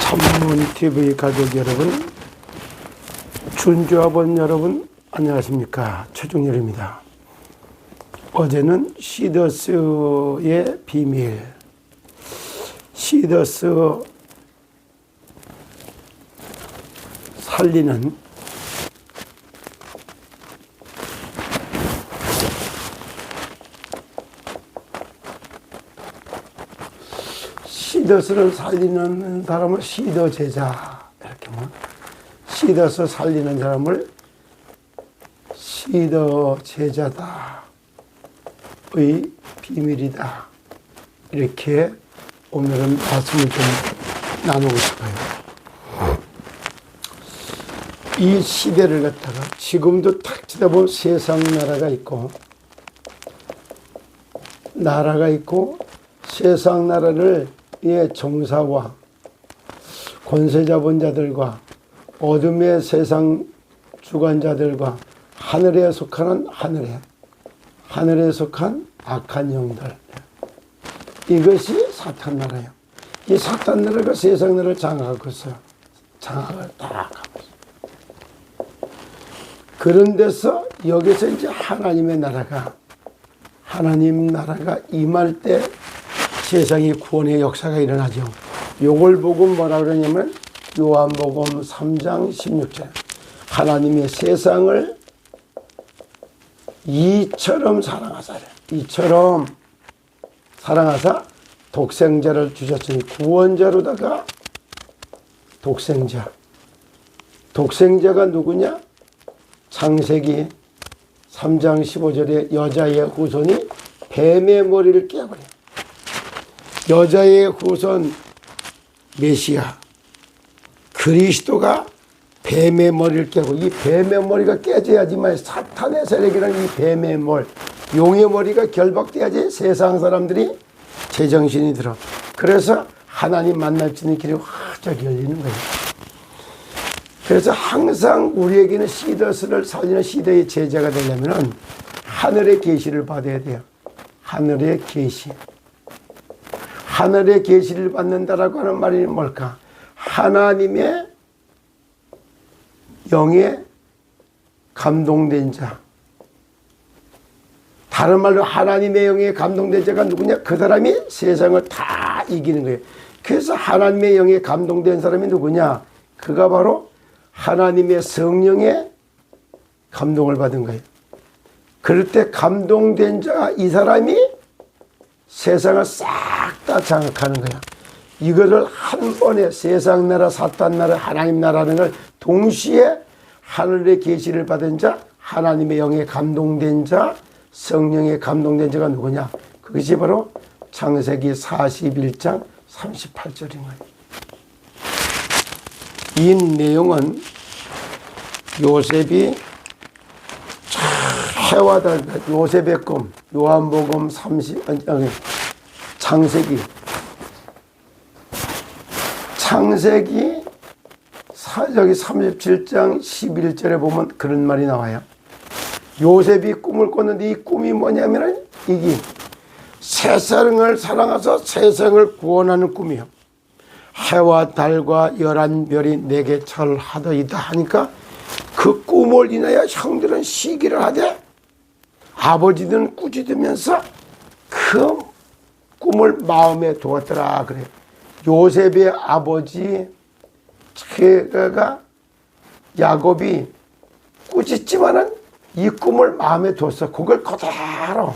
참문TV 가족 여러분, 준주아본 여러분 안녕하십니까. 최종렬입니다. 어제는 시더스의 비밀, 시더스 살리는 시더스를 살리는 사람을 시더 제자, 이렇게 뭐 시더스 살리는 사람을 시더 제자다의 비밀이다, 이렇게 오늘은 말씀을 좀 나누고 싶어요. 이 시대를 갖다가 지금도 탁 쳐다보면 세상 나라가 있고 세상 나라를 정사와 권세 잡은 자들과 어둠의 세상 주관자들과 하늘에 속하는 하늘에 속한 악한 영들, 이것이 사탄 나라예요. 이 사탄 나라가 세상 나라를 장악하고 있어요. 장악을 다 하고 있어요. 그런 데서 여기서 이제 하나님 나라가 임할 때 세상의 구원의 역사가 일어나죠. 요걸 보고 뭐라 그러냐면 요한복음 3장 16절, 하나님의 세상을 이처럼 사랑하사 독생자를 주셨으니, 구원자로다가 독생자가 누구냐? 창세기 3장 15절에 여자의 후손이 뱀의 머리를 깨버려. 여자의 후손 메시아 그리스도가 뱀의 머리를 깨고, 이 뱀의 머리가 깨져야지만 사탄의 세력이라는 이 뱀의 용의 머리가 결박돼야지 세상 사람들이 제정신이 들어. 그래서 하나님 만날 수 있는 길이 활짝 열리는 거예요. 그래서 항상 우리에게는 시더스를 살리는 시대의 제자가 되려면 하늘의 계시를 받아야 돼요. 하늘의 계시를 받는다라고 하는 말이 뭘까? 하나님의 영에 감동된 자. 다른 말로 하나님의 영에 감동된 자가 누구냐? 그 사람이 세상을 다 이기는 거예요. 그래서 하나님의 영에 감동된 사람이 누구냐? 그가 바로 하나님의 성령에 감동을 받은 거예요. 그럴 때 감동된 자, 이 사람이 세상을 싹 다 장악하는 거야. 이거를 한 번에 세상 나라, 사탄 나라, 하나님 나라는 걸 동시에 하늘의 계시를 받은 자, 하나님의 영에 감동된 자, 성령에 감동된 자가 누구냐? 그것이 바로 창세기 41장 38절인 거예요. 이 내용은 요셉이 해와 달, 요셉의 꿈, 요한복음 창세기 37장 11절에 보면 그런 말이 나와요. 요셉이 꿈을 꿨는데, 이 꿈이 뭐냐면은 이게 세상을 사랑해서 세상을 구원하는 꿈이에요. 해와 달과 11별이 내게 절하더이다 하니까 그 꿈을 인하여 형들은 시기를 하되 아버지들은 꾸짖으면서 그 꿈을 마음에 두었더라 그래요. 요셉의 아버지 그가 야곱이 꾸짖지만은 이 꿈을 마음에 뒀어. 그걸 그대로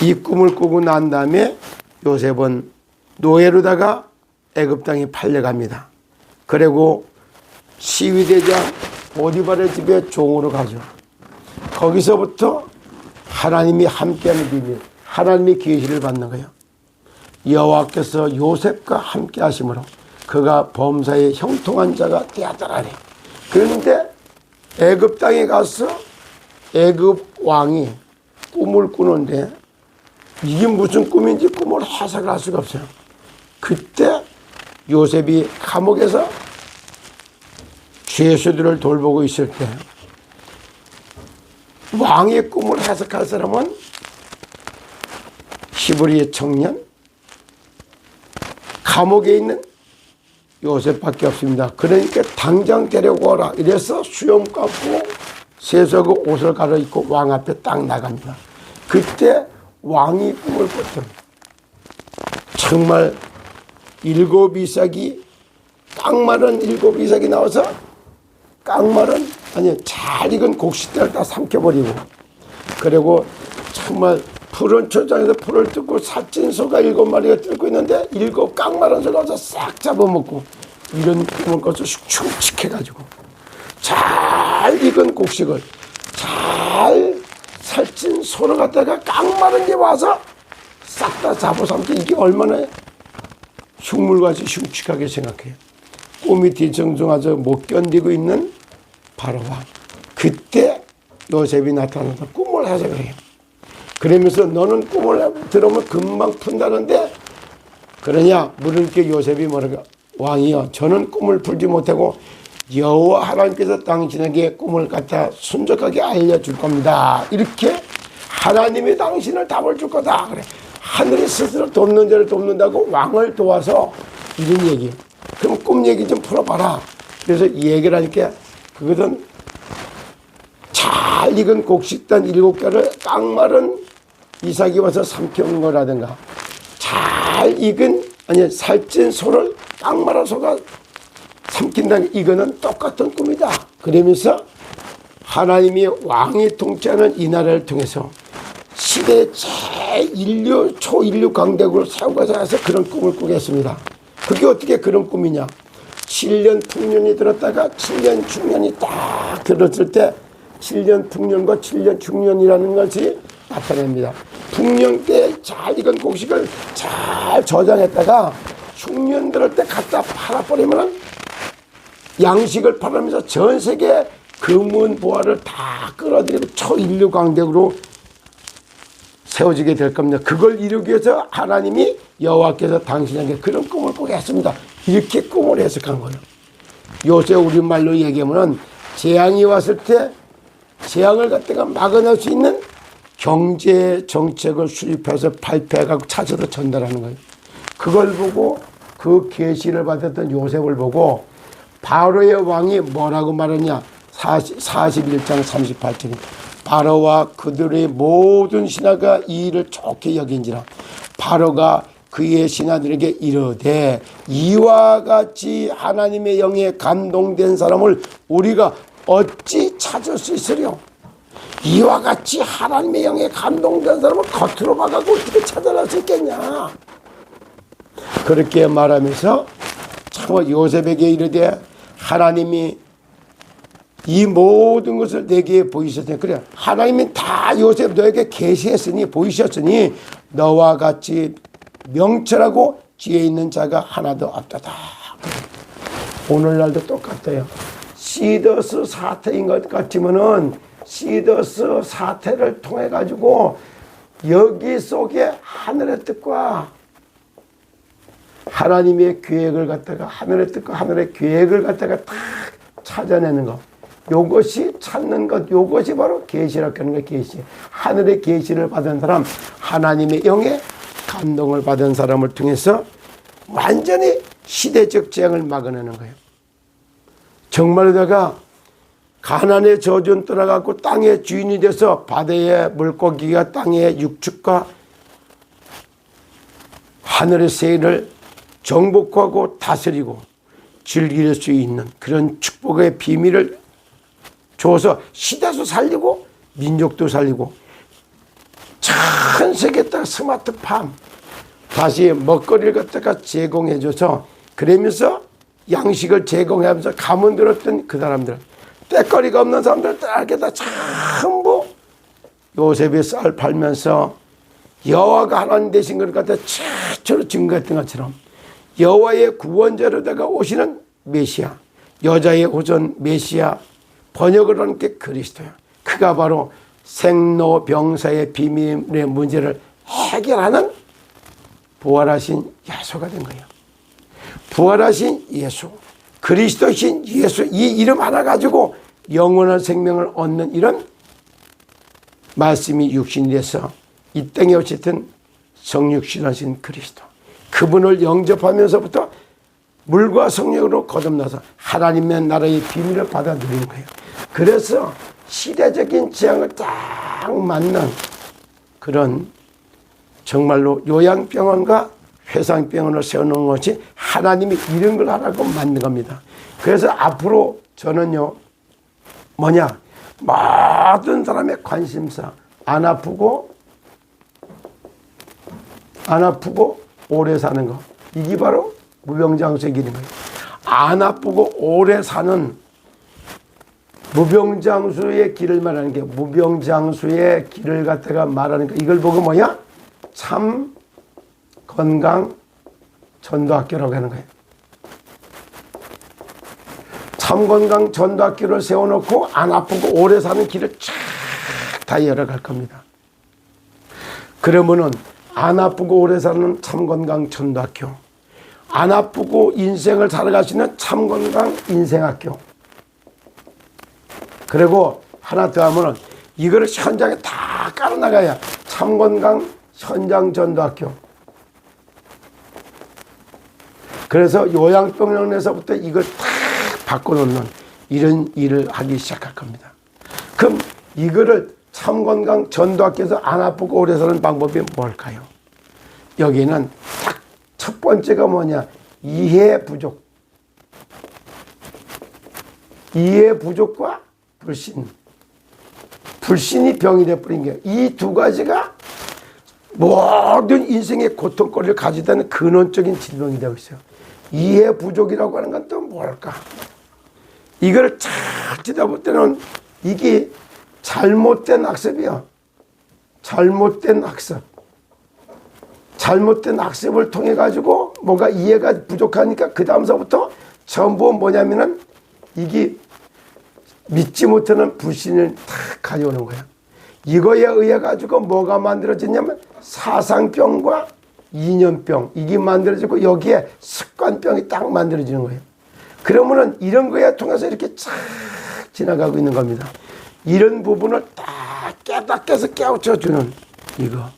이 꿈을 꾸고 난 다음에 요셉은 노예로다가 애굽 땅에 팔려갑니다. 그리고 시위대장 보디발의 집에 종으로 가죠. 거기서부터 하나님이 함께하는 비밀, 하나님의 계시를 받는 거예요. 여호와께서 요셉과 함께 하심으로 그가 범사에 형통한 자가 되었더라. 그런데 애굽 땅에 가서 애굽 왕이 꿈을 꾸는데 이게 무슨 꿈인지 꿈을 해석을 할 수가 없어요. 그때 요셉이 감옥에서 죄수들을 돌보고 있을 때 왕의 꿈을 해석할 사람은 히브리의 청년, 감옥에 있는 요셉밖에 없습니다. 그러니까 당장 데려오라. 이래서 수염 깎고 세수하고 옷을 갈아입고 왕 앞에 딱 나갑니다. 그때 왕이 꿈을 꿨죠. 정말 7이삭이 깡마른 7이삭이 나와서 깡마른 아니 잘 익은 곡식들을 다 삼켜버리고, 그리고 정말 푸른 초장에서 풀을 뜯고 살찐 소가 7마리가 뜯고 있는데 7 깡마른 소가 와서 싹 잡아먹고, 이런 꿈을 꿔서 흉측해가지고 잘 익은 곡식을 잘 살찐 소를 갖다가 깡마른 게 와서 싹 다 잡아삼키. 이게 얼마나 흉물같이 흉측하게 생각해요. 꿈이 뒤숭숭해서 못 견디고 있는 바로와 그때 요셉이 나타나서 꿈을 해석을 해요. 그러면서 너는 꿈을 들으면 금방 푼다는데 그러냐 물으니까 요셉이 뭐라고, 왕이여 저는 꿈을 풀지 못하고 여호와 하나님께서 당신에게 꿈을 갖다 순적하게 알려줄 겁니다. 이렇게 하나님이 당신을 답을 줄 거다. 그래. 하늘이 스스로 돕는 자를 돕는다고 왕을 도와서 이런 얘기예요. 그럼 꿈 얘기 좀 풀어봐라. 그래서 얘기를 하니까 그것은 잘 익은 곡식단 7개를 깡마른 이삭이 와서 삼켜온 거라든가, 잘 익은 아니 살찐 소를 깡마른 소가 삼킨다는, 이거는 똑같은 꿈이다. 그러면서 하나님이 왕이 통치하는 이 나라를 통해서 시대의 제인류 초인류 강대국을 세우고자 해서 그런 꿈을 꾸겠습니다. 그게 어떻게 그런 꿈이냐, 7년 풍년이 들었다가 7년 중년이 딱 들었을 때 7년 풍년과 7년 중년이라는 것이 나타납니다. 풍년 때 잘 익은 곡식을 잘 저장했다가 중년 들을 때 갖다 팔아버리면 양식을 팔으면서 전 세계 금은 보화를 다 끌어들이고 초인류 강대국으로 세워지게 될 겁니다. 그걸 이루기 위해서 하나님이 여호와께서 당신에게 그런 꿈을 꾸게 했습니다. 이렇게 꿈을 해석한 거예요. 요새 우리말로 얘기하면 재앙이 왔을 때 재앙을 갖다가 막아낼 수 있는 경제 정책을 수립해서 발표해가지고 찾아서 전달하는 거예요. 그걸 보고 그 계시를 받았던 요셉을 보고 바로의 왕이 뭐라고 말하냐, 41장 38절에 바로와 그들의 모든 신하가 이 일을 좋게 여긴지라 바로가 그의 신하들에게 이르되 이와 같이 하나님의 영에 감동된 사람을 우리가 어찌 찾을 수 있으려. 이와 같이 하나님의 영에 감동된 사람을 겉으로 봐가고 어떻게 찾아낼 수 있겠냐. 그렇게 말하면서 참 요셉에게 이르되 하나님이 이 모든 것을 내게 보이셨으니, 그래 하나님이 다 요셉 너에게 계시했으니 보이셨으니 너와 같이 명철하고 지혜 있는 자가 하나도 없다다. 오늘날도 똑같아요. 시더스 사태인 것 같지만은 시더스 사태를 통해 가지고 여기 속에 하늘의 뜻과 하나님의 계획을 갖다가 하늘의 뜻과 하늘의 계획을 갖다가 딱 찾아내는 것, 요것이 찾는 것, 요것이 바로 계시라고 하는 거예요. 계시. 하늘의 계시를 받은 사람, 하나님의 영에 감동을 받은 사람을 통해서 완전히 시대적 재앙을 막아내는 거예요. 정말로다가 가난의 저주는 떠나가고 땅의 주인이 돼서 바다의 물고기가 땅의 육축과 하늘의 새를 정복하고 다스리고 즐길 수 있는 그런 축복의 비밀을 줘서 시대도 살리고 민족도 살리고 전 세계에다가 스마트팜 다시 먹거리를 갖다가 제공해줘서 그러면서 양식을 제공하면서 가문 들었던 그 사람들, 때거리가 없는 사람들 이렇게 다 전부 요셉이 쌀 팔면서 여호와가 하나님 되신 걸 갖다 최초로 증거했던 것처럼 여호와의 구원자로다가 오시는 메시아, 여자의 호전 메시아, 번역을 하는 게 그리스도야. 그가 바로 생로병사의 비밀의 문제를 해결하는 부활하신 예수가 된 거예요. 부활하신 예수, 그리스도신 예수, 이 이름 하나 가지고 영원한 생명을 얻는 이런 말씀이 육신이 돼서 이 땅에 오셨던 성육신하신 그리스도, 그분을 영접하면서부터 물과 성령으로 거듭나서 하나님의 나라의 비밀을 받아 누리는 거예요. 그래서 시대적인 지향을 딱 맞는 그런 정말로 요양병원과 회상병원을 세우는 것이 하나님이 이런 걸 하라고 만든 겁니다. 그래서 앞으로 저는요, 모든 사람의 관심사, 안 아프고 오래 사는 거. 이게 바로 무병장수의 길인 거예요. 안 아프고 오래 사는 무병장수의 길을 말하는 게, 무병장수의 길을 갖다가 말하는 거. 이걸 보고 참 건강 전도학교라고 하는 거예요. 참 건강 전도학교를 세워놓고 안 아프고 오래 사는 길을 쫙 다 열어갈 겁니다. 그러면은 안 아프고 오래 사는 참 건강 전도학교, 안 아프고 인생을 살아갈 수 있는 참 건강 인생학교, 그리고 하나 더 하면은 이거를 현장에 다 깔아나가야 참 건강 현장 전도학교. 그래서 요양병원에서부터 이걸 다 바꿔놓는 이런 일을 하기 시작할 겁니다. 그럼 이거를 참 건강 전도학교에서 안 아프고 오래 사는 방법이 뭘까요? 여기는 딱 첫 번째가 이해 부족. 이해 부족과 불신. 불신이 병이 되어버린 게, 이 두 가지가 모든 인생의 고통거리를 가지다 는 근원적인 질병이 되고 있어요. 이해 부족이라고 하는 건 또 뭘까? 이걸 찾다 볼 때는 이게 잘못된 학습이요. 잘못된 학습. 잘못된 학습을 통해 가지고 뭔가 이해가 부족하니까 그 다음서부터 전부 이게 믿지 못하는 불신을 탁 가져오는 거예요. 이거에 의해 가지고 뭐가 만들어지냐면 사상병과 이념병, 이게 만들어지고 여기에 습관병이 딱 만들어지는 거예요. 그러면은 이런 거에 통해서 이렇게 쫙 지나가고 있는 겁니다. 이런 부분을 딱 깨닫게서 깨우쳐주는 이거.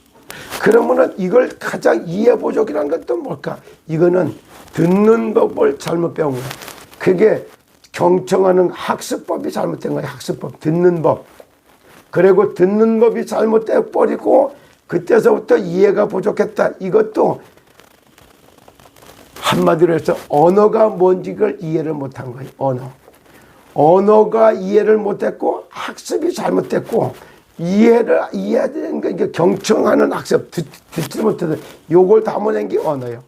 그러면은 이걸 가장 이해 부족이라는 건 또 뭘까? 이거는 듣는 법을 잘못 배운 거예요. 그게 경청하는 학습법이 잘못된 거예요. 학습법, 듣는 법. 그리고 듣는 법이 잘못돼 버리고 그때서부터 이해가 부족했다. 이것도 한마디로 해서 언어가 뭔지를 이해를 못한 거예요. 언어가 이해를 못했고 학습이 잘못됐고 이해해야 되는 게 경청하는 학습, 듣지 못해서 요걸 담아낸 게 언어예요.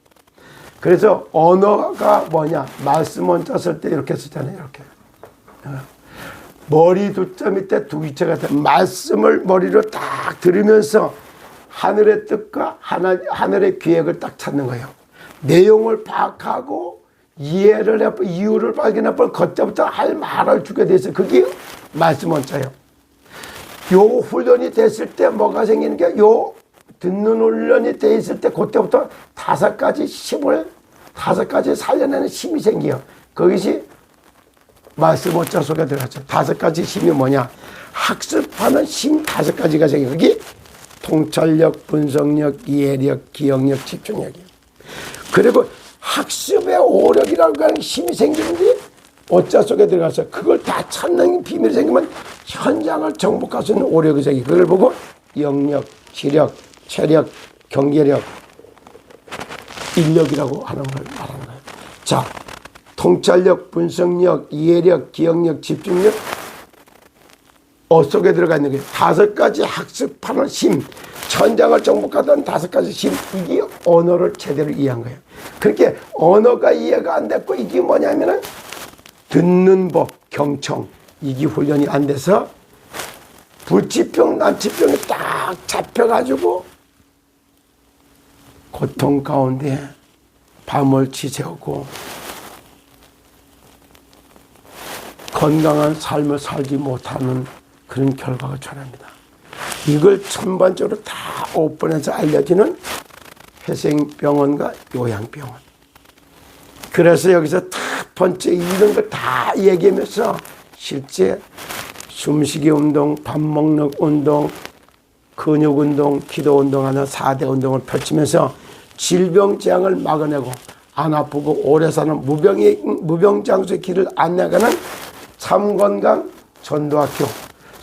그래서 언어가 말씀은 짰을 때 이렇게 쓰잖아요. 이렇게. 머리 두자 밑에 두기체가 돼. 말씀을 머리로 딱 들으면서 하늘의 뜻과 하늘의 계획을 딱 찾는 거예요. 내용을 파악하고 이해를 해보, 이유를 발견해보, 그때부터 할 말을 주게 돼 있어요. 그게 말씀 원자예요. 요 훈련이 됐을 때 뭐가 생기는 게, 요 듣는 훈련이 돼 있을 때 그때부터 5가지 살려내는 힘이 생겨요. 그것이 말씀 원자 속에 들어갔죠. 5가지 힘이 학습하는 힘 5가지가 생겨요. 그게 통찰력, 분석력, 이해력, 기억력, 집중력이에요. 그리고 학습의 오력이라고 하는 힘이 생기는데 어짜 속에 들어가서 그걸 다 찾는 비밀이 생기면 현장을 정복할 수 있는 오력이 생겨요. 그걸 보고 영력, 지력, 체력, 경제력, 인력이라고 하는 걸 말하는 거예요. 자, 통찰력, 분석력, 이해력, 기억력, 집중력 속에 들어가 있는 거예요. 5가지 학습하는 힘, 현장을 정복하던 5가지 힘, 이게 언어를 제대로 이해한 거예요. 그렇게 언어가 이해가 안 됐고 이게 뭐냐면은 듣는 법, 경청, 이게 훈련이 안 돼서 불치병, 난치병이 딱 잡혀가지고 고통 가운데 밤을 지새우고 건강한 삶을 살지 못하는 그런 결과가 전합니다. 이걸 전반적으로 다 오픈해서 알려지는 회생병원과 요양병원. 그래서 여기서 첫 번째 이런 걸 다 얘기하면서 실제 숨쉬기 운동, 밥 먹는 운동, 근육 운동, 기도 운동하는 4대 운동을 펼치면서 질병 재앙을 막아내고 안 아프고 오래 사는 무병장수의 길을 안내하는 참건강 전도학교,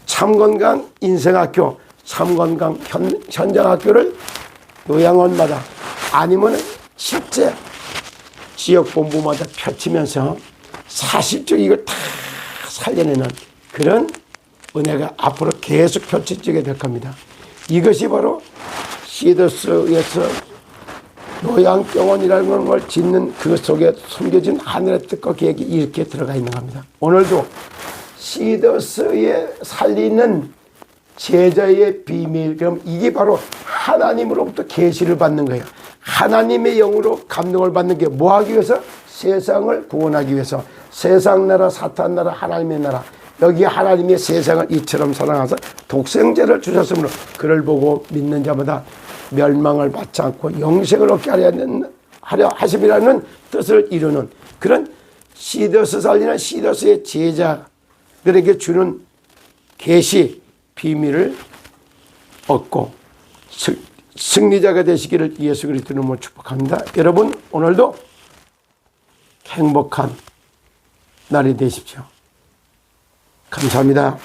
참건강 인생학교, 참건강 현장학교를 요양원마다 아니면 실제 지역본부마다 펼치면서 사실적 이걸 다 살려내는 그런 은혜가 앞으로 계속 펼쳐지게 될 겁니다. 이것이 바로 시더스에서 요양병원이라는 걸 짓는 그 속에 숨겨진 하늘의 뜻과 계획이 이렇게 들어가 있는 겁니다. 오늘도 시더스에 살리는 제자의 비밀, 그럼 이게 바로 하나님으로부터 계시를 받는 거예요. 하나님의 영으로 감동을 받는 게 뭐 하기 위해서? 세상을 구원하기 위해서. 세상 나라, 사탄 나라, 하나님의 나라. 여기 하나님의 세상을 이처럼 사랑하사 독생자를 주셨으므로 그를 보고 믿는 자마다 멸망을 받지 않고 영생을 얻게 하려 하심이라는 뜻을 이루는 그런 시더스 살리는 시더스의 제자들에게 주는 계시 비밀을 얻고 승리자가 되시기를 예수 그리스도 이름으로 축복합니다. 여러분 오늘도 행복한 날이 되십시오. 감사합니다.